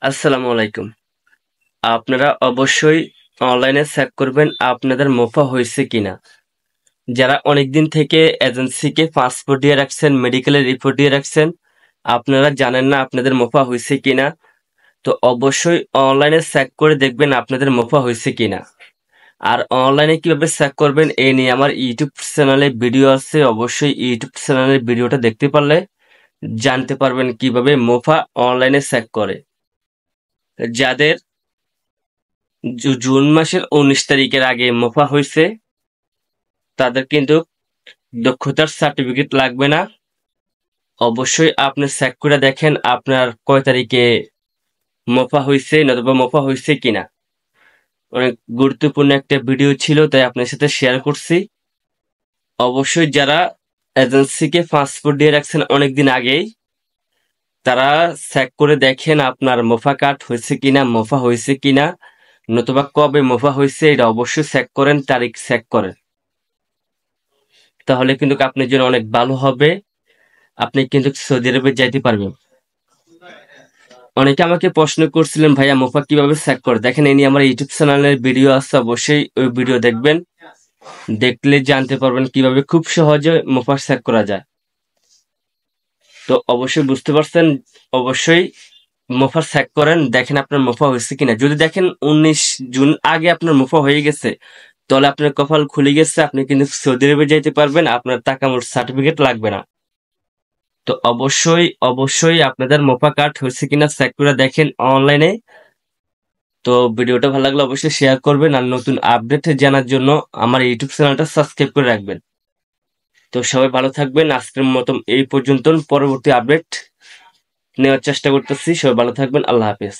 আসসালামু আলাইকুম। আপনারা অবশ্যই অনলাইনে চেক করবেন আপনাদের মুফা হয়েছে কিনা। যারা অনেকদিন থেকে এজেন্সিকে পাসপোর্ট দিয়ে রাখছেন, মেডিকেলের রিপোর্ট দিয়ে রাখছেন, আপনারা জানেন না আপনাদের মুফা হয়েছে কিনা। তো অবশ্যই অনলাইনে চেক করে দেখবেন আপনাদের মুফা হয়েছে কিনা। আর অনলাইনে কিভাবে চেক করবেন এই নিয়ে আমার ইউটিউব চ্যানেলে ভিডিও আছে। অবশ্যই ইউটিউব চ্যানেলের ভিডিওটা দেখতে পারলে জানতে পারবেন কিভাবে মুফা অনলাইনে চেক করে। যাদের জুন মাসের 19 তারিখের আগে মুফা হয়েছে তাদের কিন্তু দক্ষতার সার্টিফিকেট লাগবে না। অবশ্যই আপনি চেক করে দেখেন আপনার কয় তারিখে মুফা হয়েছে, নতুবা মুফা হয়েছে কিনা। অনেক গুরুত্বপূর্ণ একটা ভিডিও ছিল, তাই আপনার সাথে শেয়ার করছি। অবশ্যই যারা এজেন্সিকে পাসপোর্ট দিয়ে রাখছেন অনেকদিন আগেই, তারা চেক করে দেখেন আপনার মুফা কার্ড হয়েছে কিনা, মুফা হয়েছে কিনা, নতুবা কবে মুফা হয়েছে এটা অবশ্যই চেক করেন, তারিখ চেক করেন। তাহলে কিন্তু আপনার জন্য অনেক ভালো হবে। আপনি কিন্তু সৌদি আরবে যাইতে পারবেন। অনেকে আমাকে প্রশ্ন করছিলেন, ভাইয়া মুফা কিভাবে চেক করে। দেখেন এই নিয়ে আমার ইউটিউব চ্যানেলের ভিডিও আছে, অবশ্যই ওই ভিডিও দেখবেন। দেখলে জানতে পারবেন কিভাবে খুব সহজে মুফা চেক করা যায়। তো অবশ্যই বুঝতে পারছেন, অবশ্যই মুফা চেক করেন, দেখেন আপনার মুফা হয়েছে কিনা। যদি দেখেন 19 জুন আগে আপনার মুফা হয়ে গেছে, তাহলে আপনার কপাল খুলে গেছে, আপনি কিন্তু সৌদি আরবে যাইতে পারবেন, আপনার টাকা মোট সার্টিফিকেট লাগবে না। তো অবশ্যই আপনাদের মোফা কার্ড হয়েছে কিনা চেক করে দেখেন অনলাইনে। তো ভিডিওটা ভালো লাগলে অবশ্যই শেয়ার করবেন, আর নতুন আপডেট জানার জন্য আমার ইউটিউব চ্যানেলটা সাবস্ক্রাইব করে রাখবেন। তো সবাই ভালো থাকবেন, আজকের মতন এই পর্যন্ত। পরবর্তী আপডেট নেওয়ার চেষ্টা করতেছি। সবাই ভালো থাকবেন, আল্লাহ হাফেজ।